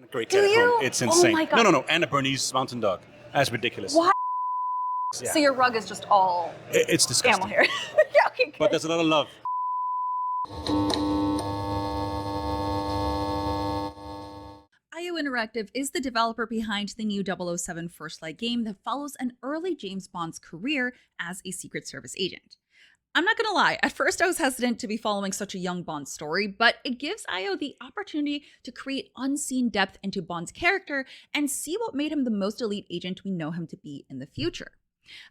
And a great Do cat at you? home. It's Oh insane. my God. No. And a Bernese mountain dog. That's ridiculous. What? Yeah. So your rug is just all It's disgusting. animal hair. Yeah, okay, good. But there's a lot of love. IO Interactive is the developer behind the new 007 First Light game that follows an early James Bond's career as a Secret Service agent. I'm not gonna lie, at first I was hesitant to be following such a young Bond story, but it gives IO the opportunity to create unseen depth into Bond's character and see what made him the most elite agent we know him to be in the future.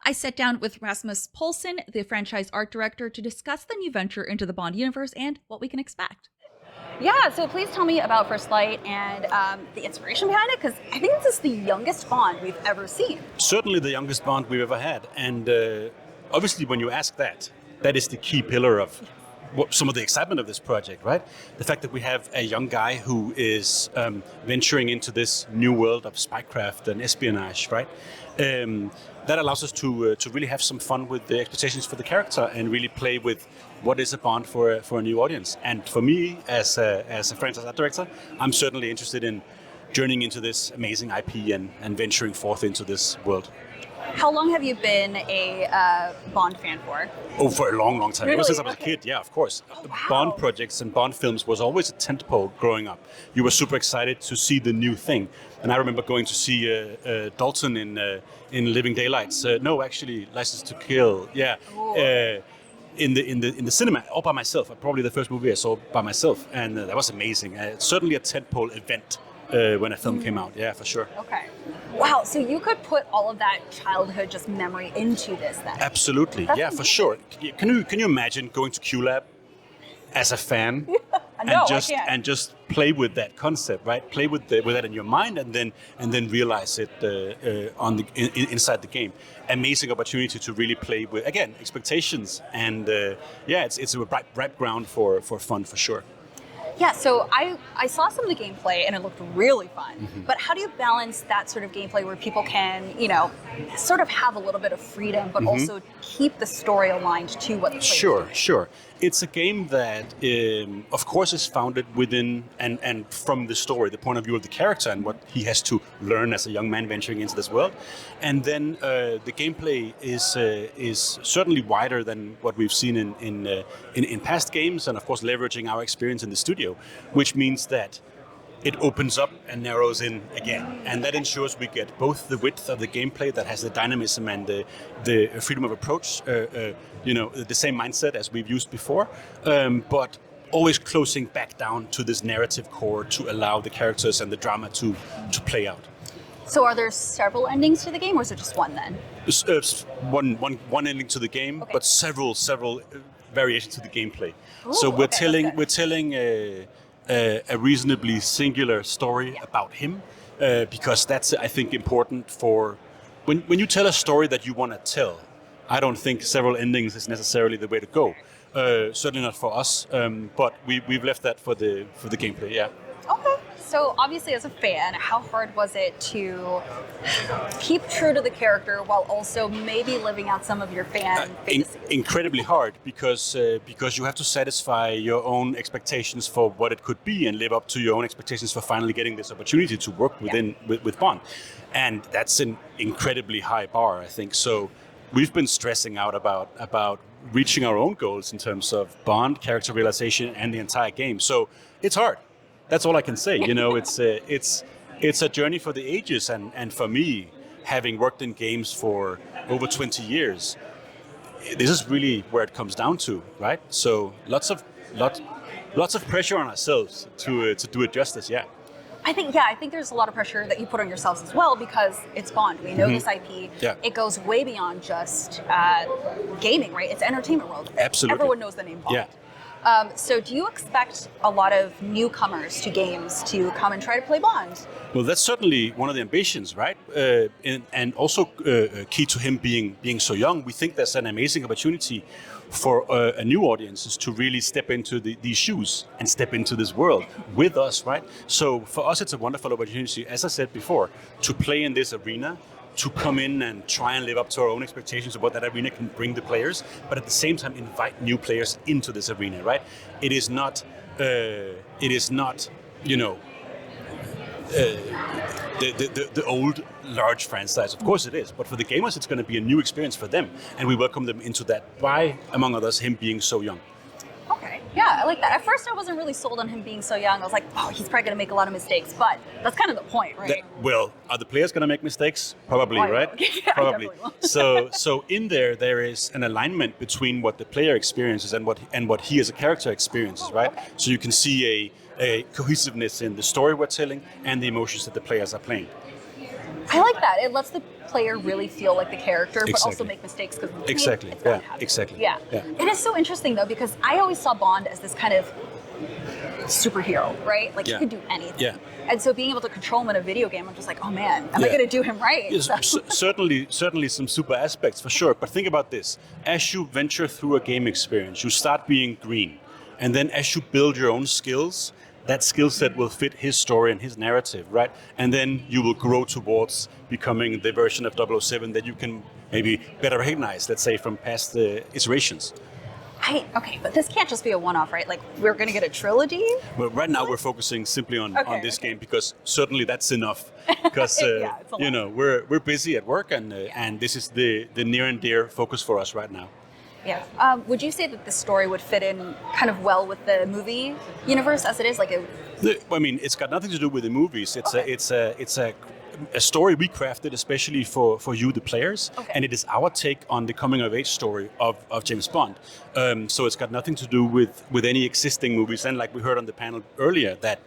I sat down with Rasmus Poulsen, the franchise art director, to discuss the new venture into the Bond universe and what we can expect. Yeah, so please tell me about First Light and the inspiration behind it, because I think this is the youngest Bond we've ever seen. Certainly the youngest Bond we've ever had. And obviously when you ask that, that is the key pillar of some of the excitement of this project, right? The fact that we have a young guy who is venturing into this new world of spycraft and espionage, right? That allows us to really have some fun with the expectations for the character and really play with what is a Bond for a new audience. And for me, as a franchise art director, I'm certainly interested in journeying into this amazing IP and venturing forth into this world. How long have you been a Bond fan for? Oh, for a long, long time. Really? Ever since I was a kid, yeah, of course. Oh, wow. Bond projects and Bond films was always a tentpole growing up. You were super excited to see the new thing. And I remember going to see Dalton in Living Daylights. No, actually, License to Kill. Yeah. In the cinema, all by myself. Probably the first movie I saw by myself. And that was amazing. Certainly a tentpole event when a film came out. Yeah, for sure. Okay. Wow, so you could put all of that childhood just memory into this then? Absolutely, That's yeah, amazing. for sure. Can you imagine going to QLab as a fan No, and I can't. just play with that concept, right? Play with that in your mind, and then realize it inside the game. Amazing opportunity to really play with, again, expectations, and it's a ripe ground for fun for sure. Yeah, so I saw some of the gameplay and it looked really fun. Mm-hmm. But how do you balance that sort of gameplay where people can, sort of have a little bit of freedom, but also keep the story aligned to what the players Sure. It's a game that, of course, is founded within and from the story, the point of view of the character and what he has to learn as a young man venturing into this world. And then the gameplay is certainly wider than what we've seen in past games, and of course leveraging our experience in the studio, which means that it opens up and narrows in again. And that ensures we get both the width of the gameplay that has the dynamism and the freedom of approach, the same mindset as we've used before, but always closing back down to this narrative core to allow the characters and the drama to play out. So are there several endings to the game, or is it just one then? One ending to the game, Okay. but several variations to the gameplay. Ooh, So we're okay, that's telling a reasonably singular story about him, because that's, I think, important for when you tell a story that you want to tell. I don't think several endings is necessarily the way to go. Certainly not for us, but we've left that for the gameplay. Yeah. Okay. So obviously as a fan, how hard was it to keep true to the character while also maybe living out some of your fan fantasies? Incredibly hard because you have to satisfy your own expectations for what it could be and live up to your own expectations for finally getting this opportunity to work with Bond, and that's an incredibly high bar, I think. So we've been stressing out about reaching our own goals in terms of Bond character realization and the entire game. So it's hard. That's all I can say. It's a journey for the ages, and for me, having worked in games for over 20 years, this is really where it comes down to, right? So lots of pressure on ourselves to do it justice. Yeah. I think there's a lot of pressure that you put on yourselves as well, because it's Bond. We know this IP. Yeah. It goes way beyond just gaming, right? It's entertainment world. Absolutely. Everyone knows the name Bond. Yeah. So do you expect a lot of newcomers to games to come and try to play Bond? Well, that's certainly one of the ambitions, right? And also key to him being so young, we think there's an amazing opportunity for a new audiences to really step into these shoes and step into this world with us, right? So for us, it's a wonderful opportunity, as I said before, to play in this arena, to come in and try and live up to our own expectations of what that arena can bring the players, but at the same time invite new players into this arena, right? It is not the old large franchise. Of course it is, but for the gamers, it's going to be a new experience for them, and we welcome them into that by, among others, him being so young. Okay, yeah, I like that. At first, I wasn't really sold on him being so young. I was like, oh, he's probably going to make a lot of mistakes, but that's kind of the point, right? Well, are the players going to make mistakes? Probably, right? Yeah, Probably. Definitely So in there is an alignment between what the player experiences and what he as a character experiences, right? Okay. So you can see a cohesiveness in the story we're telling and the emotions that the players are playing. I like that. It lets the player really feel like the character, but also Exactly. make mistakes because Exactly. it's gonna Yeah. happen. Exactly. Yeah. Yeah. It is so interesting though because I always saw Bond as this kind of superhero, right? Like Yeah. he could do anything. Yeah. And so being able to control him in a video game, I'm just like, oh man, am I Yeah. going to do him right? Yes, So- certainly some super aspects for sure. But think about this: as you venture through a game experience, you start being green, and then as you build your own skills, that skill set will fit his story and his narrative, right? And then you will grow towards becoming the version of 007 that you can maybe better recognize, let's say, from past iterations. Okay, but this can't just be a one-off, right? Like we're going to get a trilogy. Well, right now we're focusing simply on this Okay. game because certainly that's enough. Because Yeah, it's a lot. we're busy at work and this is the near and dear focus for us right now. Yeah. Would you say that the story would fit in kind of well with the movie universe as it is? Like, I mean, it's got nothing to do with the movies. It's a story we crafted especially for you, the players, Okay. and it is our take on the coming of age story of James Bond. So it's got nothing to do with any existing movies. And like we heard on the panel earlier, that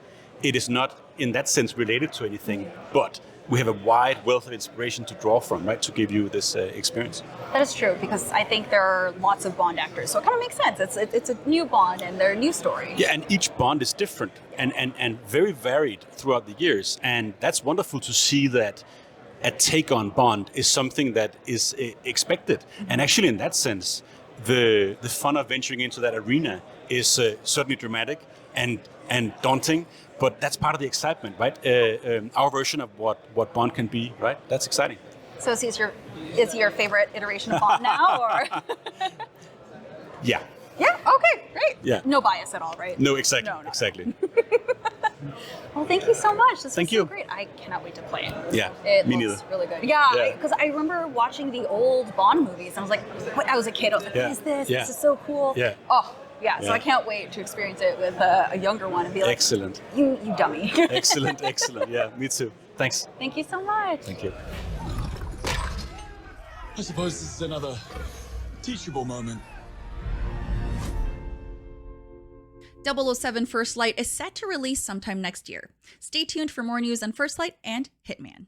it is not in that sense related to anything, but we have a wide wealth of inspiration to draw from, right, to give you this experience. that is true because I think there are lots of Bond actors, so it kind of makes sense. It's a new Bond and their new story. Yeah, and each Bond is different and very varied throughout the years. And that's wonderful to see that a take on Bond is something that is expected. And actually, in that sense, the fun of venturing into that arena is certainly dramatic and daunting, but that's part of the excitement, right? Our version of what Bond can be, right? That's exciting. So is he your favorite iteration of Bond now, or? Yeah. Yeah. Okay. Great. Yeah. No bias at all, right? No, exactly. No. Exactly. Well, thank you so much. This Thank was you. so great. I cannot wait to play it. Yeah, It me looks neither. really good. Yeah, Yeah. because I remember watching the old Bond movies, and I was like, when I was a kid, I was like, Yeah. what is this? Yeah. This is so cool. Yeah. Oh, yeah. So Yeah. I can't wait to experience it with a younger one and be like, Excellent. you dummy. Excellent. Excellent. Yeah, me too. Thanks. Thank you so much. Thank you. I suppose this is another teachable moment. 007 First Light is set to release sometime next year. Stay tuned for more news on First Light and Hitman.